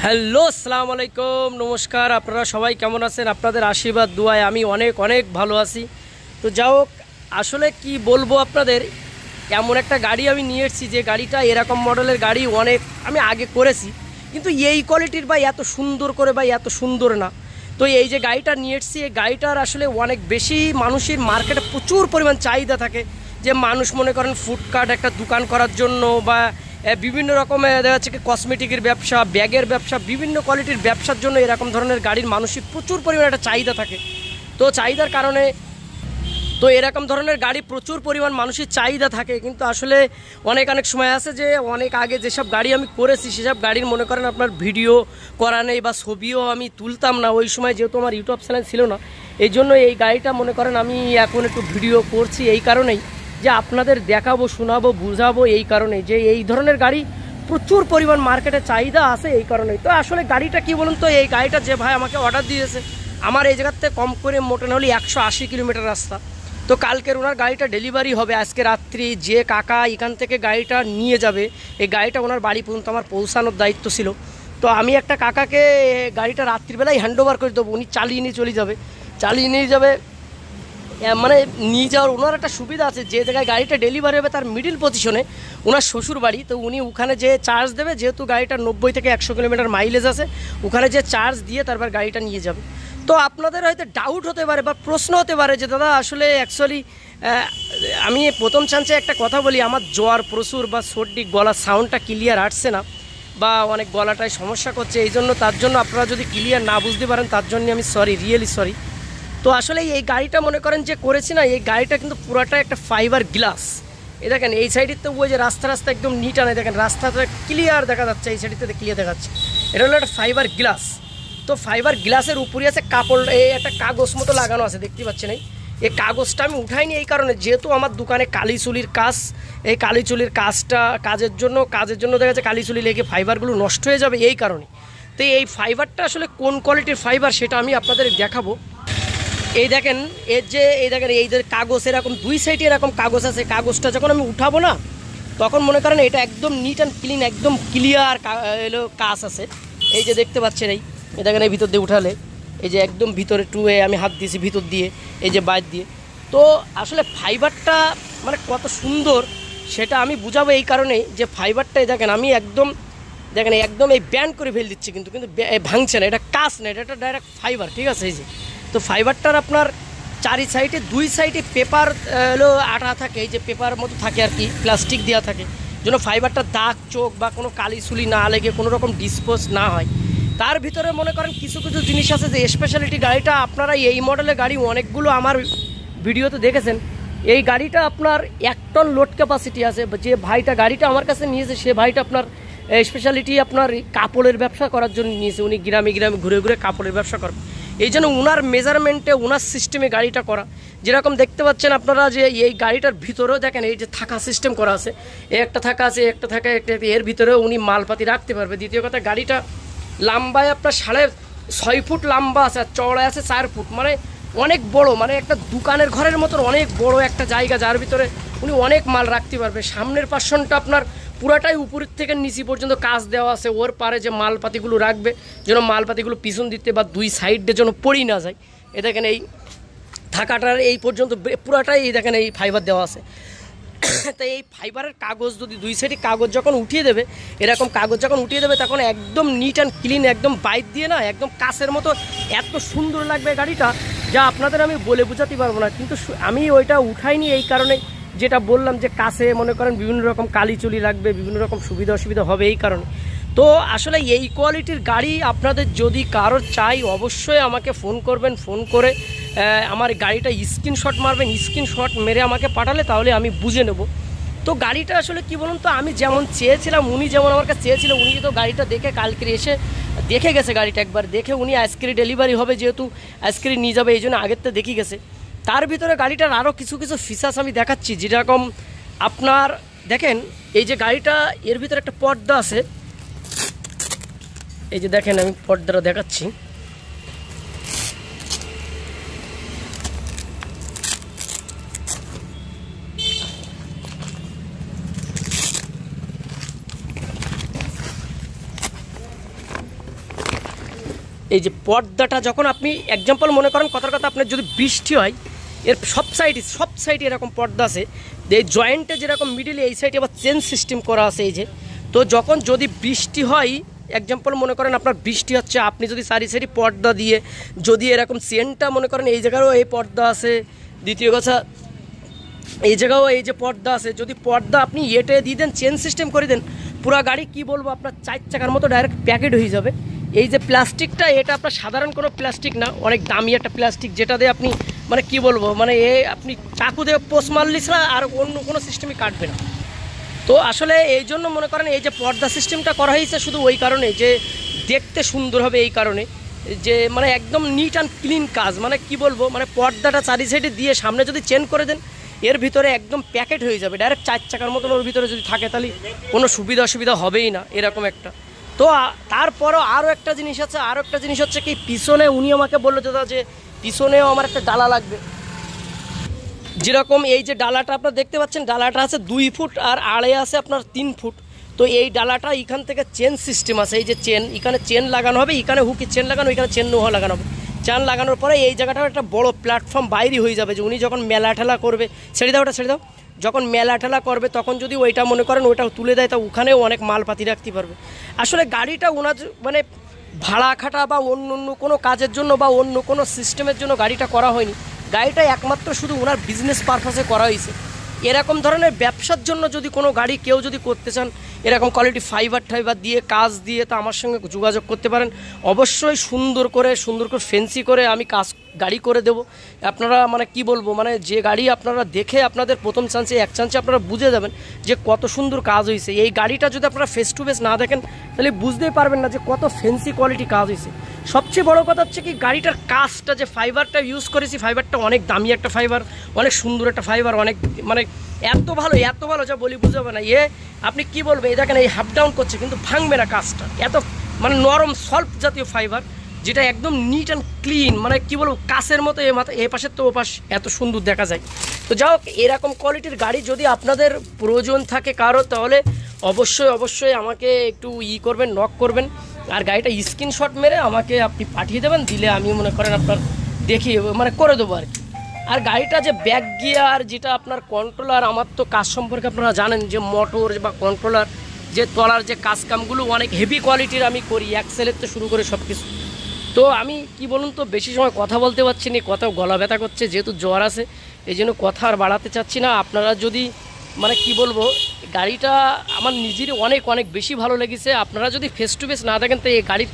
Hello, আসসালামু আলাইকুম, নমস্কার। আপনারা সবাই কেমন আছেন? আপনাদের আশীর্বাদ দোয়ায় আমি অনেক অনেক ভালো আছি। তো যাই হোক, আসলে কি বলবো আপনাদের, এমন একটা গাড়ি আমি নিয়ে এসেছি যে গাড়িটা এরকম মডেলের গাড়ি অনেক আমি আগে করেছি, কিন্তু এই কোয়ালিটির বা এত সুন্দর করে বা এত সুন্দর না। তো এই যে গাড়িটা নিয়ে এসেছি, এই গাড়িটার আসলে অনেক বেশি মানুষের মার্কেটে প্রচুর পরিমাণ চাহিদা থাকে। যে মানুষ মনে করেন ফুডকার্ট একটা দোকান করার জন্য বা বিভিন্ন রকমের দেখা যাচ্ছে কি কসমেটিকের ব্যবসা, ব্যাগের ব্যবসা, বিভিন্ন কোয়ালিটির ব্যবসার জন্য এরকম ধরনের গাড়ির মানুষের প্রচুর পরিমাণে একটা চাহিদা থাকে। তো চাহিদার কারণে এরকম ধরনের গাড়ি প্রচুর পরিমাণ মানুষের চাহিদা থাকে, কিন্তু আসলে অনেক সময় আছে যে অনেক আগে যেসব গাড়ি আমি করেছি সেসব গাড়ির মনে করেন আপনার ভিডিও করা নেই বা ছবিও আমি তুলতাম না ওই সময়, যেহেতু আমার ইউটিউব চ্যানেল ছিল না। এই জন্য এই গাড়িটা মনে করেন আমি এখন একটু ভিডিও করছি এই কারণেই যে আপনাদের দেখাবো, শোনাবো, বুঝাবো, এই কারণে যে এই ধরনের গাড়ি প্রচুর পরিমাণ মার্কেটে চাহিদা আছে এই কারণেই। তো আসলে গাড়িটা কি বলুন তো, এই গাড়িটা যে ভাই আমাকে অর্ডার দিয়েছে, আমার এই জায়গার থেকে কম করে মোটে হলে 180 কিলোমিটার রাস্তা। তো কালকের ওনার গাড়িটা ডেলিভারি হবে আজকে রাত্রি। যে কাকা এখান থেকে গাড়িটা নিয়ে যাবে, এই গাড়িটা ওনার বাড়ি পর্যন্ত আমার পৌঁছানোর দায়িত্ব ছিল। তো আমি একটা কাকাকে গাড়িটা রাত্রিবেলায় হ্যান্ড ওভার করে দেবো, উনি চালিয়ে নিয়ে যাবে। মানে নিয়ে যাওয়ার ওনার একটা সুবিধা আছে, যে জায়গায় গাড়িটা ডেলিভারি হবে তার মিডিল পজিশনে ওনার শ্বশুর বাড়ি। তো উনি ওখানে যে চার্জ দেবে, যেহেতু গাড়িটা 90 থেকে 100 কিলোমিটার মাইলেজ আছে, ওখানে যে চার্জ দিয়ে তারপর গাড়িটা নিয়ে যাবে। তো আপনাদের হয়তো ডাউট হতে পারে বা প্রশ্ন হতে পারে যে দাদা আসলে অ্যাকচুয়ালি আমি প্রথম চান্সে একটা কথা বলি, আমার জ্বর প্রচুর বা সর্দি, গলার সাউন্ডটা ক্লিয়ার আসছে না বা অনেক গলাটায় সমস্যা করছে, এই জন্য তার জন্য আপনারা যদি ক্লিয়ার না বুঝতে পারেন তার জন্য আমি সরি, রিয়েলি সরি। তো আসলে এই গাড়িটা মনে করেন যে করেছি না, এই গাড়িটা কিন্তু পুরাটা একটা ফাইবার গ্লাস। এই দেখেন এই সাইডের তো ওই যে রাস্তা একদম নিট আনে, দেখেন রাস্তাটা ক্লিয়ার দেখা যাচ্ছে, এই সাইডটাতে ক্লিয়ার দেখা যাচ্ছে। এটা হলো একটা ফাইবার গ্লাস। তো ফাইবার গ্লাসের উপরে আছে কাপড়, এই একটা কাগজ মতো লাগানো আছে, দেখতে পাচ্ছেন। এই কাগজটা আমি উঠাইনি এই কারণে, যেহেতু আমার দোকানে কালিচুলির কাজ, এই কালিচুলির কাজের জন্য দেখা যাচ্ছে কালিচুলি লেগে ফাইবারগুলো নষ্ট হয়ে যাবে এই কারণে। তো এই ফাইবারটা আসলে কোন কোয়ালিটির ফাইবার সেটা আমি আপনাদের দেখাবো। এই দেখেন এই যে কাগজ, এরকম দুই সাইডে এরকম কাগজ আছে। কাগজটা যখন আমি উঠাবো না, তখন মনে করেন এটা একদম নিট অ্যান্ড ক্লিন, একদম ক্লিয়ার কাজ আছে। এই যে দেখতে পাচ্ছেন, এই দেখেন এই ভিতর দিয়ে উঠালে এই যে একদম ভিতরে টুয়ে আমি হাত দিয়েছি ভিতর দিয়ে, এই যে বাইর দিয়ে। তো আসলে ফাইবারটা মানে কত সুন্দর সেটা আমি বুঝাবো এই কারণেই যে ফাইবারটাই দেখেন আমি একদম এই ব্যান্ড করে ফেল দিচ্ছি, কিন্তু ভাঙছে না, এটা কাজ না, এটা ডাইরেক্ট ফাইবার, ঠিক আছে। এই যে তো ফাইবারটার আপনার চারি সাইডে দুই সাইডে পেপার আঠা থাকে, এই যে পেপার মতো থাকে আর কি, প্লাস্টিক দেওয়া থাকে, যেন ফাইবারটা দাগ চোখ বা কোনো কালিচুলি না লেগে কোনো রকম ডিসপোজ না হয়। তার ভিতরে মনে করেন কিছু জিনিস আছে যে স্পেশালিটি গাড়িটা আপনারা এই মডেলের গাড়ি অনেকগুলো আমার ভিডিওতে দেখেছেন। এই গাড়িটা আপনার 1 টন লোড ক্যাপাসিটি আছে। যে ভাইটা গাড়িটা আমার কাছে নিয়েছে সে ভাইটা আপনার স্পেশালিটি আপনার কাপড়ের ব্যবসা করার জন্য নিয়েছে। উনি গ্রামে ঘুরে কাপড়ের ব্যবসা করবে, এই জন্য ওনার মেজারমেন্টে ওনার সিস্টেমে গাড়িটা করা। যেরকম দেখতে পাচ্ছেন আপনারা যে এই গাড়িটার ভিতরেও দেখেন এই যে থাকা সিস্টেম করা আছে, একটা থাকা আছে, একটা এর ভিতরেও উনি মালপাতি রাখতে পারবে। দ্বিতীয় কথা, গাড়িটা লম্বায় আপনার 6.5 ফুট লম্বা আছে, আর চওড়ায় আছে 4 ফুট, মানে অনেক বড়, মানে একটা দোকানের ঘরের মতন অনেক বড় একটা জায়গা, যার ভিতরে উনি অনেক মাল রাখতে পারবে। সামনের পার্শ্বনটা আপনার পুরাটাই উপরের থেকে নিচে পর্যন্ত কাজ দেওয়া আছে, ওর পারে যে মালপাতিগুলো রাখবে যেন মালপাতিগুলো পিছন দিতে বা দুই সাইডে যেন পড়ি না যায়। এ দেখেন এই থাকাটার এই পর্যন্ত পুরাটাই এই দেখেন এই ফাইবার দেওয়া আছে। তো এই ফাইবারের কাগজ যদি দুই সাইডে কাগজ যখন উঠিয়ে দেবে, এরকম কাগজ যখন উঠিয়ে দেবে, তখন একদম নিট অ্যান্ড ক্লিন, একদম বাইক দিয়ে না একদম কাছের মতো এত সুন্দর লাগবে গাড়িটা, যা আপনাদের আমি বলে বোঝাতে পারবো না। কিন্তু আমি ওইটা উঠাইনি এই কারণে, যেটা বললাম যে কাছে মনে করেন বিভিন্ন রকম কালিচুলি লাগবে, বিভিন্ন রকম সুবিধা অসুবিধা হবে এই কারণে। তো আসলে এই কোয়ালিটির গাড়ি আপনাদের যদি কারোর চাই, অবশ্যই আমাকে ফোন করবেন, ফোন করে আমার গাড়িটা স্ক্রিনশট মারবেন, স্ক্রিনশট মেরে আমাকে পাঠালে তাহলে আমি বুঝে নেব। তো গাড়িটা আসলে কি বলুন তো, আমি যেমন চেয়েছিলাম, উনি যেমন আমার কাছে চেয়েছিল, উনি তো গাড়িটা দেখে কালকে এসে দেখে গেছে, গাড়িটা একবার দেখে উনি আজকের ডেলিভারি হবে, যেহেতু আজকের নিয়ে যাবে এই জন্য আগের তো দেখে গেছে। তার ভিতরে গাড়িটার আরও কিছু ফিচার্স আমি দেখাচ্ছি, যেরকম আপনার দেখেন এই যে গাড়িটা, এর ভিতরে একটা পর্দা আছে, এই যে দেখেন আমি পর্দাটা দেখাচ্ছি। এই যে পর্দাটা যখন আপনি এক্সাম্পল মনে করেন কথার কথা, আপনার যদি বৃষ্টি হয়, এর সব সাইডে এরকম পর্দা আছে, এই জয়েন্টে যেরকম মিডিলে এই সাইডে আবার চেন সিস্টেম করা আছে এই যে। তো যখন যদি বৃষ্টি হয়, এক্সাম্পল মনে করেন আপনার বৃষ্টি হচ্ছে, আপনি যদি সারি সারি পর্দা দিয়ে যদি এরকম চেনটা মনে করেন, এই জায়গায়ও এই পর্দা আছে, দ্বিতীয় কথা এই জায়গাও এই যে পর্দা আছে, যদি পর্দা আপনি এটে দিয়ে দেন, চেন সিস্টেম করে দেন, পুরো গাড়ি কি বলবো আপনার 4 চাকার মতো ডাইরেক্ট প্যাকেট হয়ে যাবে। এই যে প্লাস্টিকটা, এটা আপনার সাধারণ কোনো প্লাস্টিক না, অনেক দামি একটা প্লাস্টিক, যেটা দিয়ে আপনি মানে কি বলবো, মানে আপনি চাকু দিয়ে পোষ মারলি ছাড়া আর অন্য কোনো সিস্টেমই কাটবে না। তো আসলে এই জন্য মনে করেন এই যে পর্দা সিস্টেমটা করা হয়েছে শুধু ওই কারণে যে দেখতে সুন্দর হবে, এই কারণে যে মানে একদম নিট অ্যান্ড ক্লিন কাজ, মানে কি বলবো, মানে পর্দাটা চারি সাইডে দিয়ে সামনে যদি চেন করে দেন, এর ভিতরে একদম প্যাকেট হয়ে যাবে ডাইরেক্ট 4 চাকার মতন। ওর ভিতরে যদি থাকে তাহলে কোনো অসুবিধা হবেই না, এরকম একটা। তো তারপরও আরও একটা জিনিস আছে, আরও একটা জিনিস হচ্ছে কি, পিছনে উনি আমাকে বললো দাদা যে পিছনেও আমার একটা ডালা লাগবে, যেরকম এই যে ডালাটা আপনারা দেখতে পাচ্ছেন, ডালাটা আছে 2 ফুট আর আড়ে আছে আপনার 3 ফুট। তো এই ডালাটা এখান থেকে চেন সিস্টেম আছে, এই যে চেন, এখানে চেন লাগানো হবে, এখানে হুকি চেন লাগানো, এখানে চেন নোহা লাগানো হবে। চেন লাগানোর পরে এই জায়গাটা একটা বড় প্ল্যাটফর্ম বাইরে হয়ে যাবে, যে উনি যখন মেলা ঠেলা করবে, ছেড়ে দাও, যখন মেলা ঠেলা করবে তখন যদি ওইটা মনে করেন ওইটা তুলে দেয়, তা ওখানেও অনেক মালপাতি রাখতে পারবে। আসলে গাড়িটা ওনার মানে ভাড়া খাটা বা অন্য কোনো কাজের জন্য বা অন্য কোনো সিস্টেমের জন্য গাড়িটা করা হয়নি, গাড়িটা একমাত্র শুধু ওনার বিজনেস পারপাসে করা হয়েছে। এরকম ধরনের ব্যবসার জন্য যদি কোনো গাড়ি কেউ যদি করতে চান, এরকম কোয়ালিটি ফাইবার দিয়ে কাজ দিয়ে, তা আমার সঙ্গে যোগাযোগ করতে পারেন। অবশ্যই সুন্দর করে ফেন্সি করে আমি কাজ গাড়ি করে দেব। আপনারা মানে কি বলবো, মানে যে গাড়ি আপনারা দেখে আপনাদের প্রথম চান্সে এক চান্সে আপনারা বুঝে যাবেন যে কত সুন্দর কাজ হয়েছে। এই গাড়িটা যদি আপনারা ফেস টু ফেস না দেখেন তাহলে বুঝতেই পারবেন না যে কত ফেন্সি কোয়ালিটি কাজ হয়েছে। সবচেয়ে বড় কথা হচ্ছে কি, গাড়িটার কাজটা যে ফাইবারটা ইউজ করেছি, ফাইবারটা অনেক দামি একটা ফাইবার, অনেক সুন্দর একটা ফাইবার, অনেক মানে এত ভালো যা বলি বুঝাবে না। আপনি কি বলবেন, এই দেখেন এই হাফ ডাউন করছে কিন্তু ভাঙবে না কাজটা, এত মানে নরম সল্প জাতীয় ফাইবার, যেটা একদম নিট অ্যান্ড ক্লিন, মানে কি বলবো কাছের মতো এ পাশের তো ও পাশ এত সুন্দর দেখা যায়। তো যাই হোক, এরকম কোয়ালিটির গাড়ি যদি আপনাদের প্রয়োজন থাকে কারো, তাহলে অবশ্যই আমাকে একটু করবেন, নক করবেন, আর গাড়িটা স্ক্রিনশট মেরে আমাকে আপনি পাঠিয়ে দেবেন, দিলে আমি মনে করেন আপনার দেখিয়ে মানে করে দেবো আর কি। আর গাড়িটা যে ব্যাক গিয়ার, যেটা আপনার কন্ট্রোলার, আমার তো কাজ সম্পর্কে আপনারা জানেন যে মোটর বা কন্ট্রোলার যে তলার যে কাজকামগুলো অনেক হেভি কোয়ালিটির আমি করি, অ্যাক্সেলের তো শুরু করে সব কিছু। তো আমি কি বলুন তো, বেশি সময় কথা বলতে পারছি না, কথা গলা ব্যথা করছে, যেহেতু জ্বর আছে, এই জন্য কথা আর বাড়াতে চাচ্ছি না। আপনারা যদি মানে কি বলবো, গাড়িটা আমার নিজেরই অনেক বেশি ভালো লেগেছে। আপনারা যদি ফেস টু ফেস না দেখেন তো এই গাড়ির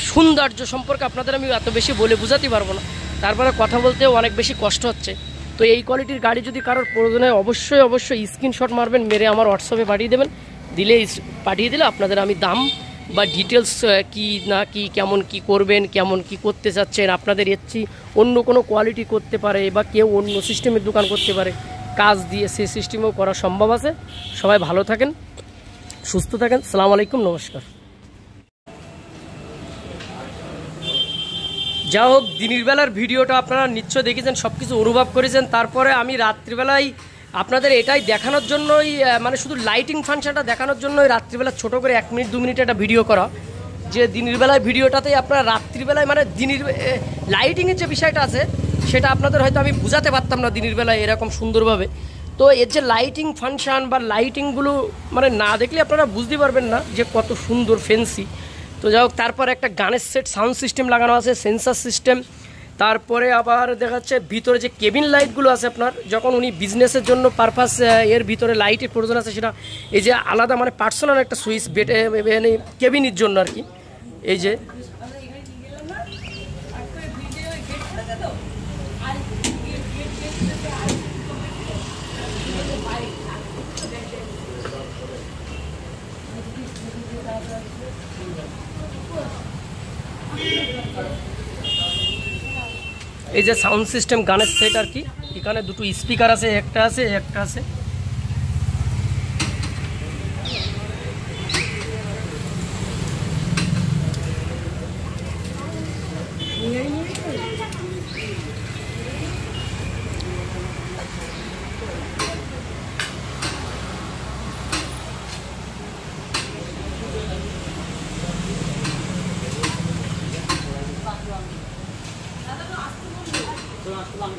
সৌন্দর্য সম্পর্কে আপনাদের আমি এত বেশি বলে বোঝাতে পারবো না, তারপরে কথা বলতেও অনেক বেশি কষ্ট হচ্ছে। তো এই কোয়ালিটির গাড়ি যদি কারোর প্রয়োজন হয়, অবশ্যই স্ক্রিনশট মারবেন, মেরে আমার হোয়াটসঅ্যাপে পাঠিয়ে দেবেন, পাঠিয়ে দিলে আপনাদের আমি দাম বা ডিটেলস কি না কি, কেমন কি করবেন, কেমন কি করতে চাচ্ছেন, আপনাদের অন্য কোনো কোয়ালিটি করতে পারে বা কেউ অন্য সিস্টেমের দোকান করতে পারে, কাজ দিয়ে সেই সিস্টেমেও করা সম্ভব আছে। সবাই ভালো থাকেন, সুস্থ থাকেন, আসসালামু আলাইকুম, নমস্কার। যা হোক, দিনের বেলার ভিডিওটা আপনারা নিশ্চয় দেখেছেন, সব কিছু অনুভব করেছেন। তারপরে আমি রাত্রিবেলায় আপনাদের এটাই দেখানোর জন্যই, মানে শুধু লাইটিং ফাংশনটা দেখানোর জন্যই রাত্রিবেলা ছোট করে 1 মিনিট 2 মিনিট একটা ভিডিও করা, যে দিনের বেলায় ভিডিওটাতেই আপনারা রাত্রিবেলায় মানে দিনের লাইটিংয়ের যে বিষয়টা আছে সেটা আপনাদের হয়তো আমি বুঝাতে পারতাম না দিনের বেলায় এরকম সুন্দরভাবে। তো এর যে লাইটিং ফাংশন বা লাইটিংগুলো মানে না দেখলে আপনারা বুঝতে পারবেন না যে কত সুন্দর ফেন্সি। তো যাই হোক, তারপর একটা গানের সেট সাউন্ড সিস্টেম লাগানো আছে, সেন্সার সিস্টেম। তারপরে আবার দেখা যাচ্ছে ভিতরে যে কেবিন লাইটগুলো আছে, আপনার যখন উনি বিজনেসের জন্য পারপাস এর ভিতরে লাইটের প্রয়োজন আছে, সেটা এই যে আলাদা মানে পার্সোনাল একটা সুইচ বেটে মানে কেবিনের জন্য আর কি। এই যে এই যে সাউন্ড সিস্টেম গানের সেট আর কি, এখানে দুটো স্পিকার আছে, একটা আছে। আসসালাম।